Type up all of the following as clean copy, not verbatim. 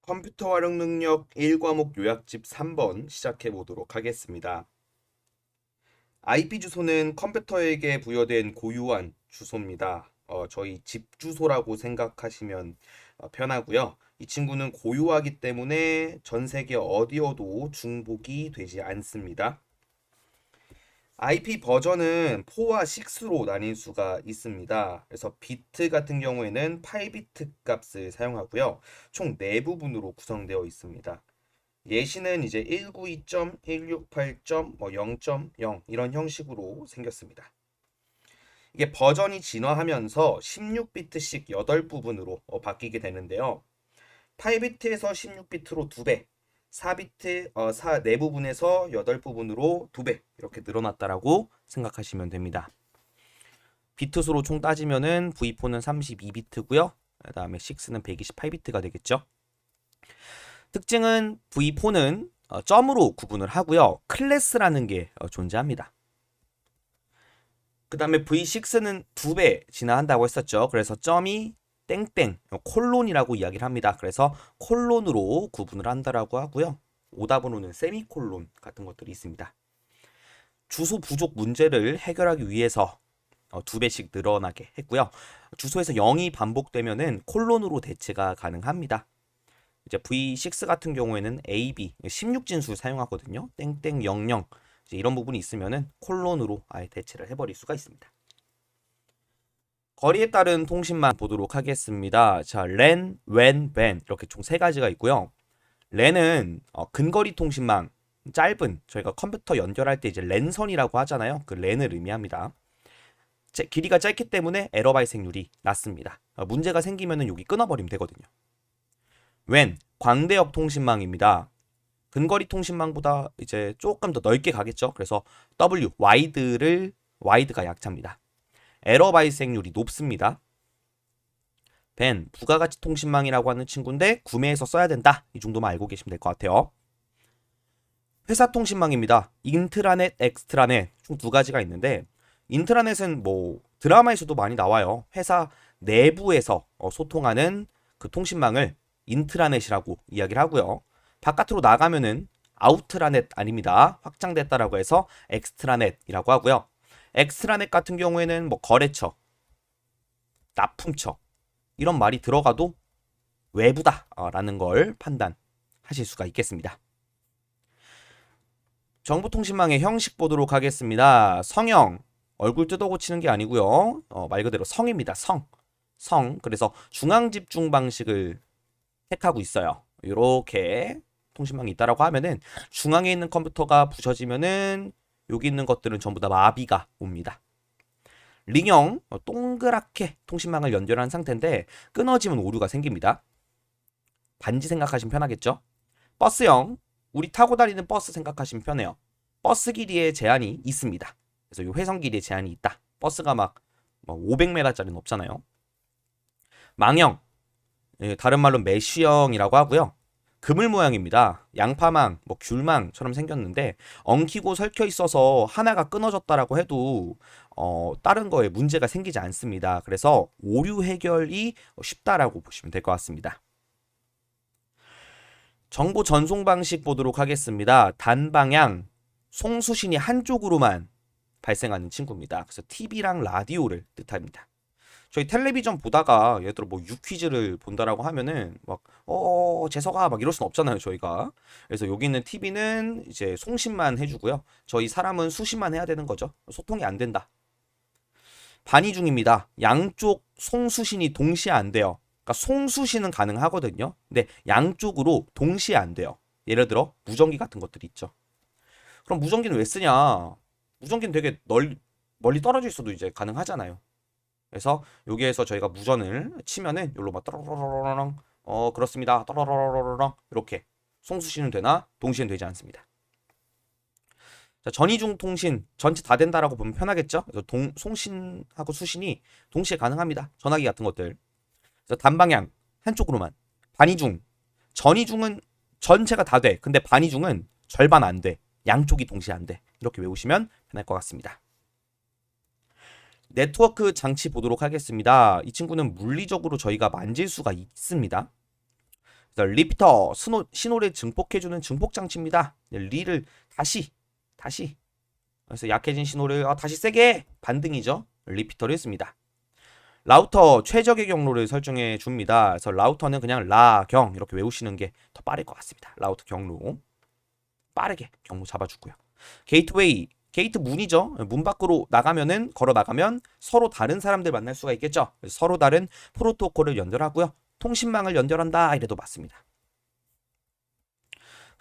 컴퓨터 활용 능력 1과목 요약집 3번 시작해 보도록 하겠습니다. IP 주소는 컴퓨터에게 부여된 고유한 주소입니다. 저희 집 주소라고 생각하시면 편하고요. 이 친구는 고유하기 때문에 전 세계 어디여도 중복이 되지 않습니다. IP 버전은 4와 6로 나뉠 수가 있습니다. 그래서 비트 같은 경우에는 8비트 값을 사용하고요. 총 4부분으로 구성되어 있습니다. 예시는 이제 192.168.0.0 이런 형식으로 생겼습니다. 이게 버전이 진화하면서 16비트씩 8부분으로 바뀌게 되는데요. 8비트에서 16비트로 2배, 4비트 4부분에서 8부분으로 2배 이렇게 늘어났다라고 생각하시면 됩니다. 비트 수로 총 따지면은 V4는 32비트고요. 그다음에 6는 128비트가 되겠죠. 특징은 V4는 점으로 구분을 하고요. 클래스라는 게 존재합니다. 그 다음에 V6는 2배 진화한다고 했었죠. 그래서 점이 땡땡 콜론이라고 이야기를 합니다. 그래서 콜론으로 구분을 한다라고 하고요. 오답으로는 세미콜론 같은 것들이 있습니다. 주소 부족 문제를 해결하기 위해서 2배씩 늘어나게 했고요. 주소에서 0이 반복되면은 콜론으로 대체가 가능합니다. 이제 V6 같은 경우에는 AB 16진수 사용하거든요. 땡땡 00 이런 부분이 있으면은 콜론으로 아예 대체를 해버릴 수가 있습니다. 거리에 따른 통신망 보도록 하겠습니다. 자, 랜, 웬, 밴 이렇게 총 세 가지가 있고요. 랜은 근거리 통신망 짧은 저희가 컴퓨터 연결할 때 이제 랜선이라고 하잖아요. 그 랜을 의미합니다. 길이가 짧기 때문에 에러 발생률이 낮습니다. 문제가 생기면은 여기 끊어버리면 되거든요. 웬 광대역 통신망입니다. 근거리 통신망보다 이제 조금 더 넓게 가겠죠. 그래서 W 와이드가 약자입니다. 에러 발생률이 높습니다. 밴 부가가치 통신망이라고 하는 친구인데 구매해서 써야 된다. 이 정도만 알고 계시면 될 것 같아요. 회사 통신망입니다. 인트라넷, 엑스트라넷 총 두 가지가 있는데 인트라넷은 뭐 드라마에서도 많이 나와요. 회사 내부에서 소통하는 그 통신망을 인트라넷이라고 이야기를 하고요. 바깥으로 나가면은 아우트라넷 아닙니다. 확장됐다라고 해서 엑스트라넷이라고 하고요. 엑스트라넷 같은 경우에는 뭐 거래처, 납품처 이런 말이 들어가도 외부다라는 걸 판단하실 수가 있겠습니다. 정보통신망의 형식 보도록 하겠습니다. 성형 얼굴 뜯어 고치는 게 아니고요. 말 그대로 성입니다. 성. 그래서 중앙 집중 방식을 택하고 있어요. 이렇게 통신망이 있다라고 하면은 중앙에 있는 컴퓨터가 부셔지면은 여기 있는 것들은 전부 다 마비가 옵니다. 링형 동그랗게 통신망을 연결한 상태인데 끊어지면 오류가 생깁니다. 반지 생각하시면 편하겠죠? 버스형 우리 타고 다니는 버스 생각하시면 편해요. 버스 길이에 제한이 있습니다. 그래서 이 회선 길이에 제한이 있다. 버스가 막 500m짜리는 없잖아요. 망형 다른 말로 메쉬형이라고 하고요. 그물 모양입니다. 양파망, 뭐 귤망처럼 생겼는데 엉키고 설켜 있어서 하나가 끊어졌다라고 해도 다른 거에 문제가 생기지 않습니다. 그래서 오류 해결이 쉽다라고 보시면 될 것 같습니다. 정보 전송 방식 보도록 하겠습니다. 단방향, 송수신이 한쪽으로만 발생하는 친구입니다. 그래서 TV랑 라디오를 뜻합니다. 저희 텔레비전 보다가 예를 들어 뭐 유퀴즈를 본다라고 하면은 막 재석아 막 이럴 순 없잖아요 저희가. 그래서 여기 있는 TV는 이제 송신만 해주고요. 저희 사람은 수신만 해야 되는 거죠. 소통이 안 된다. 반이 중입니다. 양쪽 송수신이 동시에 안 돼요. 그러니까 송수신은 가능하거든요. 근데 양쪽으로 동시에 안 돼요. 예를 들어 무전기 같은 것들이 있죠. 그럼 무전기는 왜 쓰냐? 무전기는 되게 멀리 떨어져 있어도 이제 가능하잖아요. 그래서 여기에서 저희가 무전을 치면은 여기로 막 떠러러러렁 그렇습니다. 떠러러러렁 이렇게 송수신은 되나 동시엔 되지 않습니다. 자, 전이중 통신 전체 다 된다라고 보면 편하겠죠? 그래서 송신하고 수신이 동시에 가능합니다. 전화기 같은 것들. 그래서 단방향 한쪽으로만. 반이중 전이중은 전체가 다 돼. 근데 반이중은 절반 안 돼. 양쪽이 동시에 안 돼. 이렇게 외우시면 편할 것 같습니다. 네트워크 장치 보도록 하겠습니다. 이 친구는 물리적으로 저희가 만질 수가 있습니다. 그래서 리피터 신호를 증폭해주는 증폭 장치입니다. 리를 다시 그래서 약해진 신호를 다시 세게 반등이죠. 리피터를 씁니다. 라우터 최적의 경로를 설정해 줍니다. 그래서 라우터는 그냥 라경 이렇게 외우시는 게 더 빠를 것 같습니다. 라우터 경로 빠르게 경로 잡아주고요. 게이트웨이 게이트 문이죠. 문 밖으로 나가면은 걸어 나가면 서로 다른 사람들 만날 수가 있겠죠. 서로 다른 프로토콜을 연결하고요. 통신망을 연결한다 이래도 맞습니다.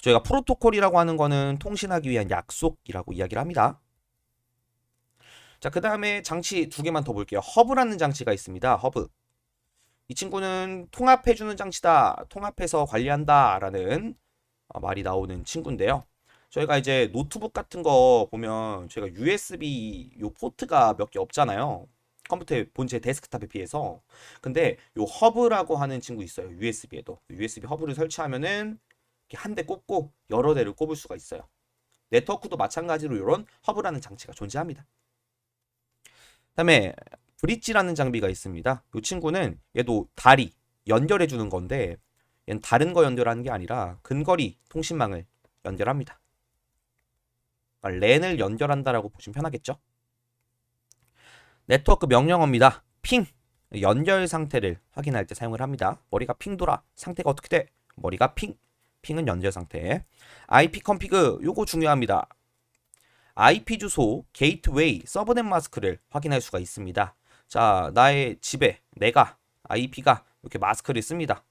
저희가 프로토콜이라고 하는 거는 통신하기 위한 약속이라고 이야기를 합니다. 자, 그 다음에 장치 두 개만 더 볼게요. 허브라는 장치가 있습니다. 허브. 이 친구는 통합해주는 장치다. 통합해서 관리한다. 라는 말이 나오는 친구인데요. 저희가 이제 노트북 같은 거 보면 저희가 USB 요 포트가 몇 개 없잖아요. 컴퓨터의 본체 데스크탑에 비해서. 근데 요 허브라고 하는 친구 있어요. USB에도. USB 허브를 설치하면은 한 대 꼽고 여러 대를 꼽을 수가 있어요. 네트워크도 마찬가지로 이런 허브라는 장치가 존재합니다. 그다음에 브릿지라는 장비가 있습니다. 이 친구는 얘도 다리 연결해 주는 건데 얘는 다른 거 연결하는 게 아니라 근거리 통신망을 연결합니다. 그러니까 랜을 연결한다라고 보시면 편하겠죠? 네트워크 명령어입니다. 핑 연결 상태를 확인할 때 사용을 합니다. 머리가 핑 돌아 상태가 어떻게 돼? 머리가 핑은 연결 상태. IP 컨피그 요거 중요합니다. IP 주소, 게이트웨이, 서브넷 마스크를 확인할 수가 있습니다. 자, 나의 집에 내가 IP가 이렇게 마스크를 씁니다.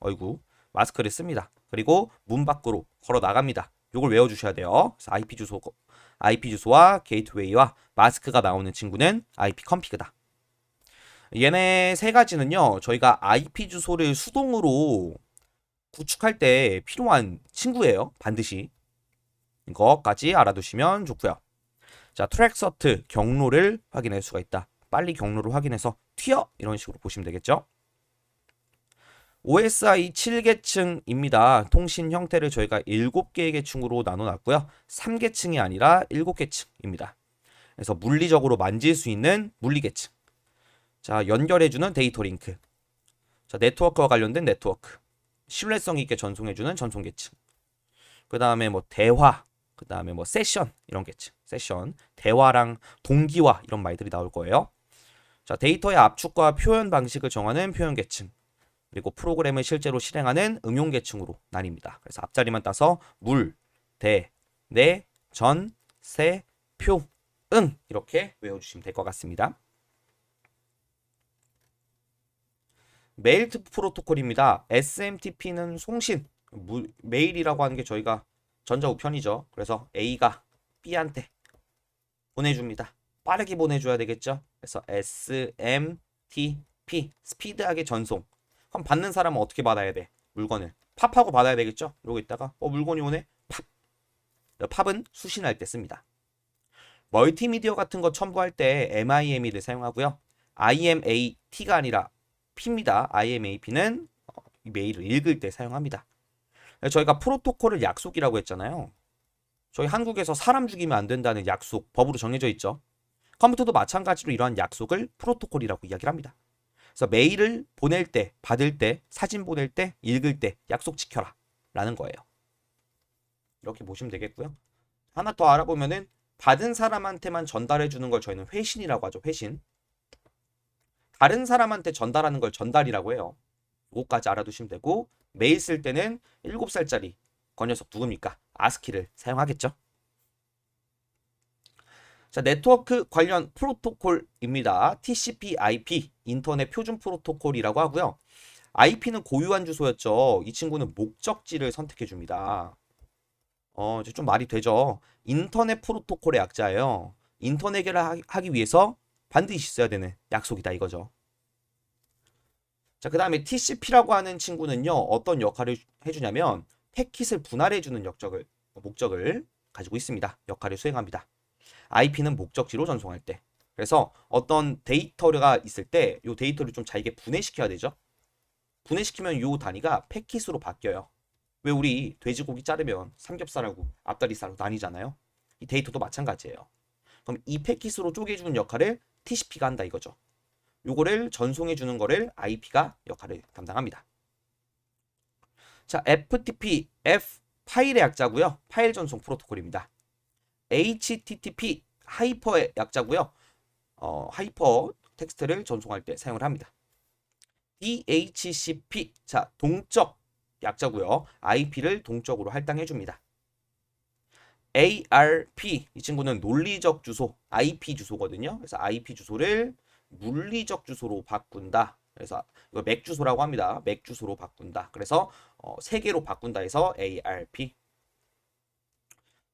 마스크를 씁니다. 그리고 문 밖으로 걸어 나갑니다. 요걸 외워주셔야 돼요. 그래서 IP 주소와 게이트웨이와 마스크가 나오는 친구는 IP 컨피그다. 얘네 세 가지는요, 저희가 IP 주소를 수동으로 구축할 때 필요한 친구예요. 반드시. 이거까지 알아두시면 좋고요. 자, 트랙서트 경로를 확인할 수가 있다. 빨리 경로를 확인해서 튀어! 이런 식으로 보시면 되겠죠. OSI 7계층입니다. 통신 형태를 저희가 7개의 계층으로 나눠놨고요. 3계층이 아니라 7계층입니다. 그래서 물리적으로 만질 수 있는 물리계층. 자, 연결해주는 데이터 링크. 자, 네트워크와 관련된 네트워크. 신뢰성 있게 전송해주는 전송계층. 그 다음에 뭐 대화, 그 다음에 뭐 세션 이런 계층. 세션, 대화랑 동기화 이런 말들이 나올 거예요. 자, 데이터의 압축과 표현 방식을 정하는 표현 계층. 그리고 프로그램을 실제로 실행하는 응용 계층으로 나뉩니다. 그래서 앞자리만 따서 물, 대, 내, 전, 세, 표, 응 이렇게 외워주시면 될 것 같습니다. 메일 프로토콜입니다. SMTP는 송신, 메일이라고 하는 게 저희가 전자우편이죠. 그래서 A가 B한테 보내줍니다. 빠르게 보내줘야 되겠죠. 그래서 SMTP, 스피드하게 전송. 그럼 받는 사람은 어떻게 받아야 돼? 물건을 팝하고 받아야 되겠죠. 이러고 있다가 물건이 오네. 팝. 팝은 수신할 때 씁니다. 멀티미디어 같은 거 첨부할 때 MIME를 사용하고요. IMAT가 아니라 P입니다. IMAP는 메일을 읽을 때 사용합니다. 저희가 프로토콜을 약속이라고 했잖아요. 저희 한국에서 사람 죽이면 안 된다는 약속 법으로 정해져 있죠. 컴퓨터도 마찬가지로 이러한 약속을 프로토콜이라고 이야기를 합니다. 그래서 메일을 보낼 때, 받을 때, 사진 보낼 때, 읽을 때 약속 지켜라 라는 거예요. 이렇게 보시면 되겠고요. 하나 더 알아보면은 받은 사람한테만 전달해 주는 걸 저희는 회신이라고 하죠. 회신. 다른 사람한테 전달하는 걸 전달이라고 해요. 이거까지 알아두시면 되고 메일 쓸 때는 7살짜리 그 녀석 누굽니까? 아스키를 사용하겠죠. 자, 네트워크 관련 프로토콜입니다. TCP/IP 인터넷 표준 프로토콜이라고 하고요. IP는 고유한 주소였죠. 이 친구는 목적지를 선택해 줍니다. 이제 좀 말이 되죠. 인터넷 프로토콜의 약자예요. 인터넷을 하기 위해서 반드시 있어야 되는 약속이다 이거죠. 자, 그 다음에 TCP라고 하는 친구는요, 어떤 역할을 해주냐면 패킷을 분할해주는 목적을 가지고 있습니다. 역할을 수행합니다. IP는 목적지로 전송할 때. 그래서 어떤 데이터가 있을 때 이 데이터를 좀 잘게 분해시켜야 되죠. 분해시키면 이 단위가 패킷으로 바뀌어요. 왜 우리 돼지고기 자르면 삼겹살하고 앞다리살로 나뉘잖아요. 이 데이터도 마찬가지예요. 그럼 이 패킷으로 쪼개주는 역할을 TCP가 한다 이거죠. 요거를 전송해 주는 거를 IP가 역할을 담당합니다. 자, FTP, F 파일의 약자고요. 파일 전송 프로토콜입니다. HTTP 하이퍼의 약자고요. 하이퍼 텍스트를 전송할 때 사용을 합니다. DHCP, 자, 동적 약자고요. IP를 동적으로 할당해 줍니다. ARP, 이 친구는 논리적 주소, IP 주소거든요. 그래서 IP 주소를 물리적 주소로 바꾼다. 그래서 이거 맥 주소라고 합니다. 맥 주소로 바꾼다. 그래서 세 개로 바꾼다 해서 ARP.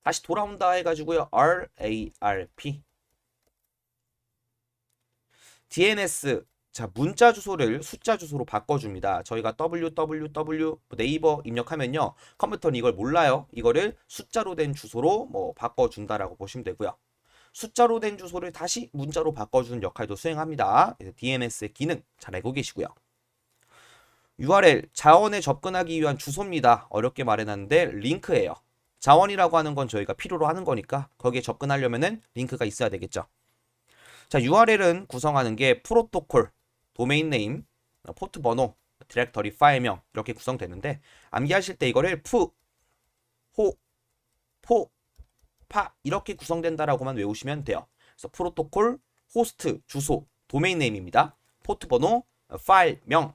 다시 돌아온다 해가지고요. RARP. DNS, 자, 문자 주소를 숫자 주소로 바꿔줍니다. 저희가 www 네이버 입력하면요, 컴퓨터는 이걸 몰라요. 이거를 숫자로 된 주소로 뭐 바꿔준다라고 보시면 되고요. 숫자로 된 주소를 다시 문자로 바꿔주는 역할도 수행합니다. DNS의 기능 잘 알고 계시고요. URL, 자원에 접근하기 위한 주소입니다. 어렵게 말해놨는데 링크예요. 자원이라고 하는 건 저희가 필요로 하는 거니까 거기에 접근하려면은 링크가 있어야 되겠죠. 자, URL은 구성하는 게 프로토콜, 도메인 네임, 포트 번호, 디렉터리 파일명 이렇게 구성되는데 암기하실 때 이거를 파 이렇게 구성된다라고만 외우시면 돼요. 그래서 프로토콜, 호스트, 주소, 도메인 네임입니다. 포트 번호, 파일명,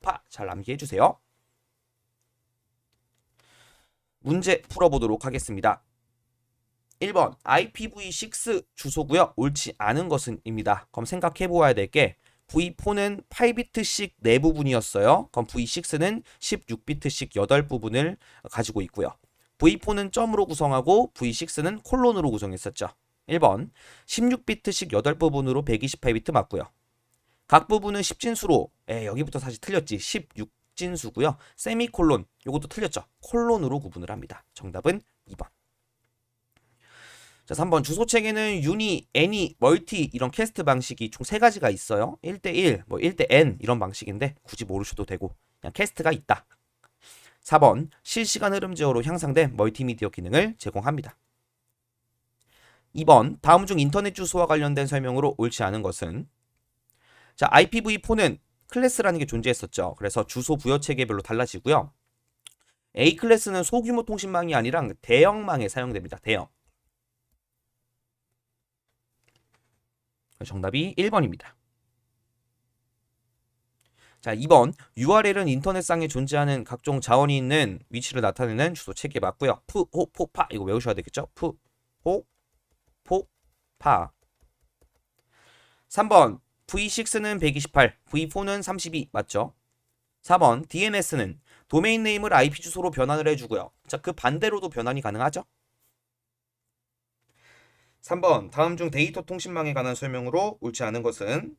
파 잘 암기해 주세요. 문제 풀어보도록 하겠습니다. 1번 IPv6 주소고요. 옳지 않은 것은입니다. 그럼 생각해 보아야 될 게 V4는 8비트씩 4부분이었어요. 그럼 V6는 16비트씩 8부분을 가지고 있고요. V4는 점으로 구성하고 V6는 콜론으로 구성했었죠. 1번 16비트씩 8부분으로 128비트 맞고요. 각 부분은 10진수로 여기부터 사실 틀렸지. 16진수고요. 세미콜론 요것도 틀렸죠. 콜론으로 구분을 합니다. 정답은 2번. 자, 3번 주소체계는 유니, 애니, 멀티 이런 캐스트 방식이 총 3가지가 있어요. 1대1, 뭐 1대_n 이런 방식인데 굳이 모르셔도 되고 그냥 캐스트가 있다. 4번 실시간 흐름 제어로 향상된 멀티미디어 기능을 제공합니다. 2번 다음 중 인터넷 주소와 관련된 설명으로 옳지 않은 것은, 자, IPv4는 클래스라는 게 존재했었죠. 그래서 주소 부여 체계별로 달라지고요. A 클래스는 소규모 통신망이 아니라 대형망에 사용됩니다. 대형. 정답이 1번입니다. 자, 2번 URL은 인터넷상에 존재하는 각종 자원이 있는 위치를 나타내는 주소 체계 맞고요. 파 이거 외우셔야 되겠죠? 파. 3번 V6는 128, V4는 32 맞죠? 4번 DNS는 도메인 네임을 IP 주소로 변환을 해주고요. 자, 그 반대로도 변환이 가능하죠? 3번 다음 중 데이터 통신망에 관한 설명으로 옳지 않은 것은,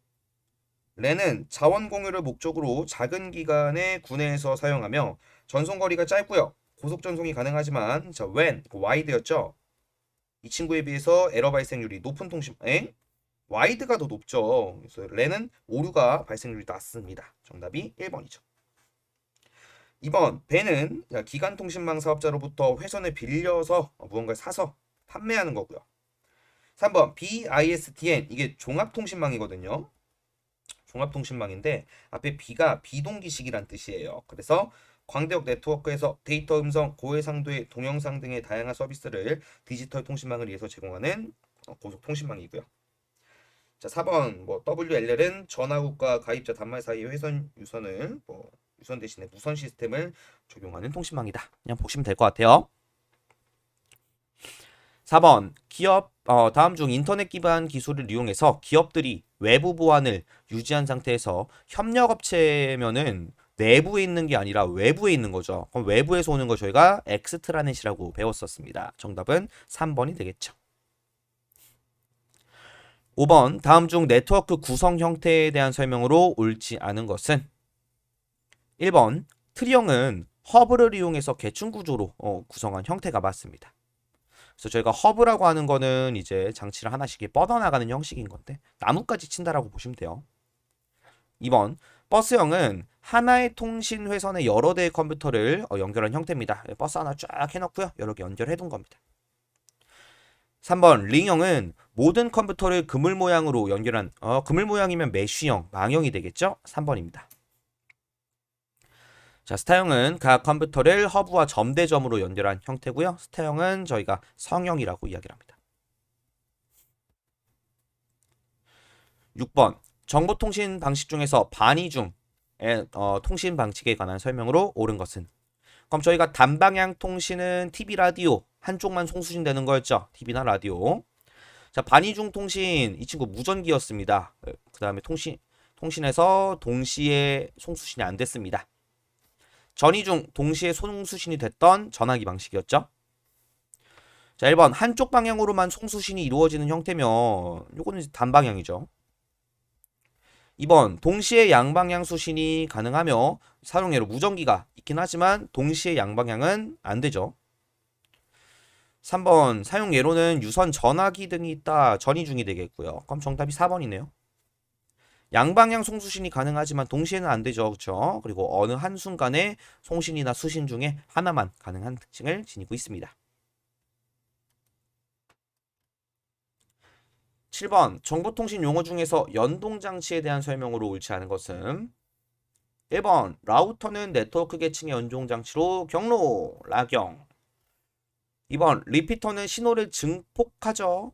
랜은 자원 공유를 목적으로 작은 기간에 구내에서 사용하며 전송거리가 짧고요. 고속 전송이 가능하지만, 자, WAN, 와이드였죠. 이 친구에 비해서 에러 발생률이 높은 와이드가 더 높죠. 그래서 랜은 오류가 발생률이 낮습니다. 정답이 1번이죠. 2번 밴은 기간통신망 사업자로부터 회선을 빌려서 무언가를 사서 판매하는 거고요. 3번 BISDN, 이게 종합통신망이거든요. 종합통신망인데 앞에 B가 비동기식이란 뜻이에요. 그래서 광대역 네트워크에서 데이터, 음성, 고해상도의 동영상 등의 다양한 서비스를 디지털 통신망을 위해서 제공하는 고속통신망이고요. 자, 4번 WLL은 전화국과 가입자 단말 사이의 회선 유선을 유선 대신에 무선 시스템을 적용하는 통신망이다. 그냥 보시면 될 것 같아요. 4번 기업 다음 중 인터넷 기반 기술을 이용해서 기업들이 외부 보안을 유지한 상태에서 협력업체면은 내부에 있는 게 아니라 외부에 있는 거죠. 그럼 외부에서 오는 거 저희가 엑스트라넷이라고 배웠었습니다. 정답은 3번이 되겠죠. 5번 다음 중 네트워크 구성 형태에 대한 설명으로 옳지 않은 것은, 1번 트리형은 허브를 이용해서 계층 구조로 구성한 형태가 맞습니다. 그래서 저희가 허브라고 하는 거는 이제 장치를 하나씩 뻗어나가는 형식인 건데 나뭇가지 친다라고 보시면 돼요. 2번 버스형은 하나의 통신 회선에 여러 대의 컴퓨터를 연결한 형태입니다. 버스 하나 쫙 해놓고요. 여러 개 연결해 둔 겁니다. 3번 링형은 모든 컴퓨터를 그물 모양으로 연결한 그물 모양이면 메쉬형, 망형이 되겠죠? 3번입니다. 자, 스타형은 각 컴퓨터를 허브와 점대점으로 연결한 형태고요. 스타형은 저희가 성형이라고 이야기를 합니다. 6번. 정보통신 방식 중에서 반이 중의 통신 방식에 관한 설명으로 옳은 것은? 그럼 저희가 단방향 통신은 TV, 라디오 한쪽만 송수신 되는 거였죠. TV나 라디오. 자, 반이중 통신 이 친구 무전기였습니다. 그 다음에 통신에서 동시에 송수신이 안 됐습니다. 전이중 동시에 송수신이 됐던 전화기 방식이었죠. 자, 1번 한쪽 방향으로만 송수신이 이루어지는 형태면 요거는 단방향이죠. 2번 동시에 양방향 수신이 가능하며 사용예로 무전기가 있긴 하지만 동시에 양방향은 안 되죠. 3번 사용예로는 유선 전화기 등이 있다. 전이중이 되겠고요. 그럼 정답이 4번이네요. 양방향 송수신이 가능하지만 동시에는 안 되죠. 그렇죠? 그리고 어느 한순간에 송신이나 수신 중에 하나만 가능한 특징을 지니고 있습니다. 7번 정보통신 용어 중에서 연동장치에 대한 설명으로 옳지 않은 것은? 1번 라우터는 네트워크 계층의 연동장치로 경로, 라경. 2번 리피터는 신호를 증폭하죠.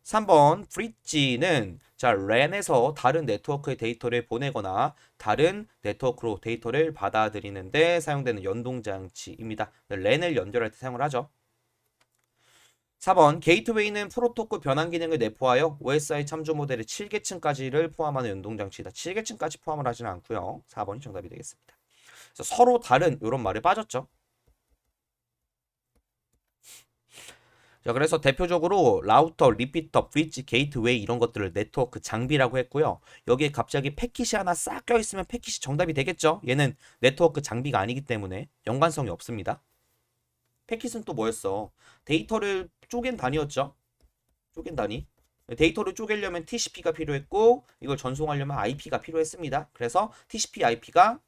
3번 브릿지는 자 랜에서 다른 네트워크의 데이터를 보내거나 다른 네트워크로 데이터를 받아들이는데 사용되는 연동장치입니다. 랜을 연결할 때 사용을 하죠. 4번 게이트웨이는 프로토콜 변환 기능을 내포하여 OSI 참조 모델의 7계층까지를 포함하는 연동장치이다. 7계층까지 포함을 하지는 않고요. 4번이 정답이 되겠습니다. 그래서 서로 다른 이런 말이 빠졌죠. 자, 그래서 대표적으로 라우터, 리피터, 브릿지, 게이트웨이 이런 것들을 네트워크 장비라고 했고요. 여기에 갑자기 패킷이 하나 싹 껴있으면 패킷이 정답이 되겠죠. 얘는 네트워크 장비가 아니기 때문에 연관성이 없습니다. 패킷은 또 뭐였어? 데이터를 쪼갠 단위였죠. 쪼갠 단위. 데이터를 쪼개려면 TCP가 필요했고 이걸 전송하려면 IP가 필요했습니다. 그래서 TCP IP가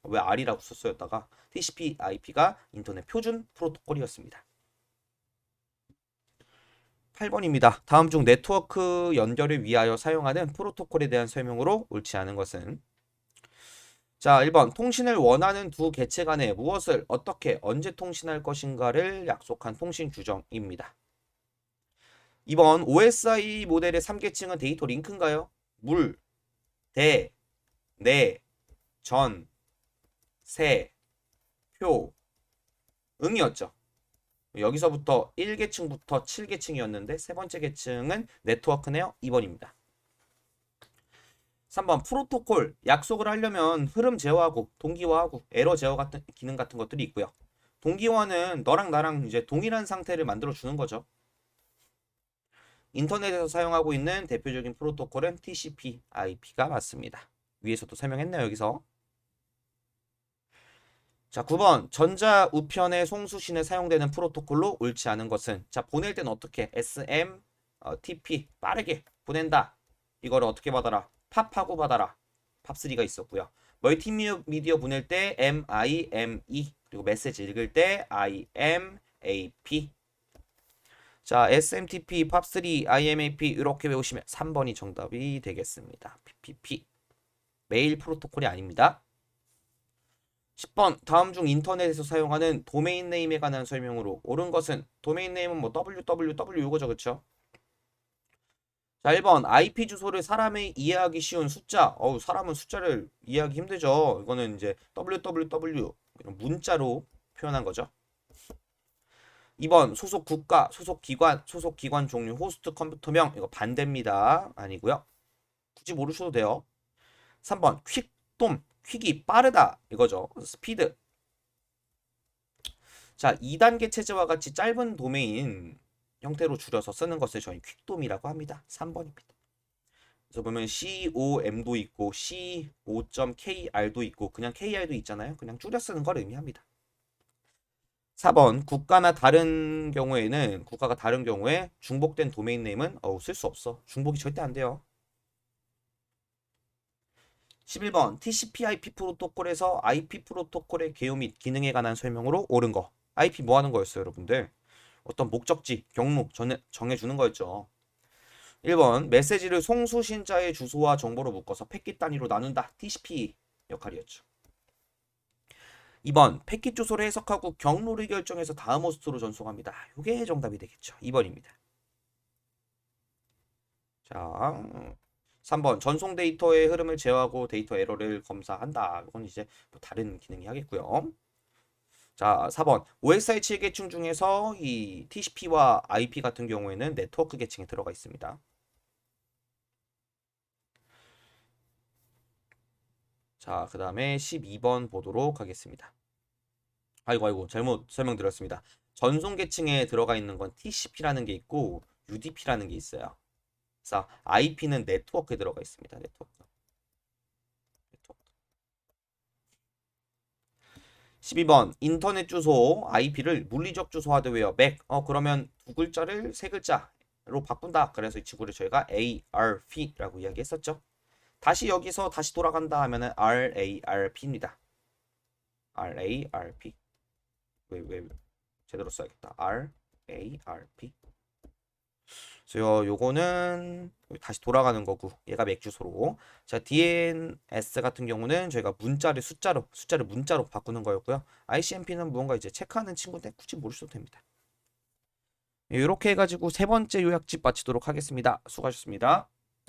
왜 R이라고 썼었다가 TCP IP가 인터넷 표준 프로토콜이었습니다. 8번입니다. 다음 중 네트워크 연결을 위하여 사용하는 프로토콜에 대한 설명으로 옳지 않은 것은? 자, 1번 통신을 원하는 두 개체 간에 무엇을 어떻게 언제 통신할 것인가를 약속한 통신 규정입니다. 2번 OSI 모델의 3계층은 데이터 링크인가요? 물, 대, 내, 전, 세, 표, 응이었죠. 여기서부터 1계층부터 7계층이었는데 세 번째 계층은 네트워크네요. 2번입니다. 3번 프로토콜 약속을 하려면 흐름 제어하고 동기화하고 에러 제어 같은 기능 같은 것들이 있고요. 동기화는 너랑 나랑 이제 동일한 상태를 만들어 주는 거죠. 인터넷에서 사용하고 있는 대표적인 프로토콜은 TCP/IP가 맞습니다. 위에서도 설명했네요. 여기서. 자, 9번 전자 우편의 송수신에 사용되는 프로토콜로 옳지 않은 것은? 자, 보낼 때는 어떻게? SM, TP 빠르게 보낸다. 이거를 어떻게 받아라? 팝하고 받아라. 팝3가 있었고요. 멀티미디어 보낼 때 MIME 그리고 메시지 읽을 때 IMAP. 자, SMTP, 팝3, IMAP 이렇게 외우시면 3번이 정답이 되겠습니다. PPP. 메일 프로토콜이 아닙니다. 10번 다음 중 인터넷에서 사용하는 도메인 네임에 관한 설명으로 옳은 것은? 도메인 네임은 뭐 www 이거죠. 그쵸? 자, 1번 IP 주소를 사람이 이해하기 쉬운 숫자. 사람은 숫자를 이해하기 힘들죠. 이거는 이제 www 문자로 표현한 거죠. 2번 소속 국가, 소속 기관 종류, 호스트 컴퓨터명 이거 반대입니다. 아니고요. 굳이 모르셔도 돼요. 3번 퀵돔, 퀵이 빠르다 이거죠. 스피드. 자, 2단계 체제와 같이 짧은 도메인 형태로 줄여서 쓰는 것을 저희 퀵돔이라고 합니다. 3번입니다. 그래서 보면 COM도 있고 CO.KR도 있고 그냥 KR도 있잖아요. 그냥 줄여 쓰는 걸 의미합니다. 4번 국가가 다른 경우에 중복된 도메인 네임은 쓸 수 없어. 중복이 절대 안 돼요. 11번 TCP/IP 프로토콜에서 IP 프로토콜의 개요 및 기능에 관한 설명으로 옳은 거. IP 뭐 하는 거였어요, 여러분들? 어떤 목적지, 경로 정해주는 거였죠. 1번 메시지를 송수신자의 주소와 정보로 묶어서 패킷 단위로 나눈다. TCP 역할이었죠. 2번 패킷 주소를 해석하고 경로를 결정해서 다음 호스트로 전송합니다. 이게 정답이 되겠죠. 2번입니다. 자, 3번 전송 데이터의 흐름을 제어하고 데이터 에러를 검사한다. 이건 이제 뭐 다른 기능이 하겠고요. 자, 4번 OSI7 계층 중에서 이 TCP와 IP 같은 경우에는 네트워크 계층에 들어가 있습니다. 자, 그 다음에 12번 보도록 하겠습니다. 아이고 잘못 설명드렸습니다. 전송 계층에 들어가 있는 건 TCP라는 게 있고 UDP라는 게 있어요. 그래서 IP는 네트워크에 들어가 있습니다. 네트워크. 12번 인터넷 주소 IP를 물리적 주소 하드웨어 맥. 그러면 두 글자를 세 글자로 바꾼다. 그래서 이 친구를 저희가 ARP라고 이야기했었죠. 다시 여기서 다시 돌아간다 하면은 RARP입니다. RARP. 왜 제대로 써야겠다. RARP. 그래서 요거는 다시 돌아가는 거고 얘가 맥 주소로. 자, DNS 같은 경우는 저희가 문자를 숫자를 문자로 바꾸는 거였고요. ICMP는 무언가 이제 체크하는 친구인데 굳이 모르셔도 됩니다. 이렇게 해가지고 세 번째 요약집 마치도록 하겠습니다. 수고하셨습니다.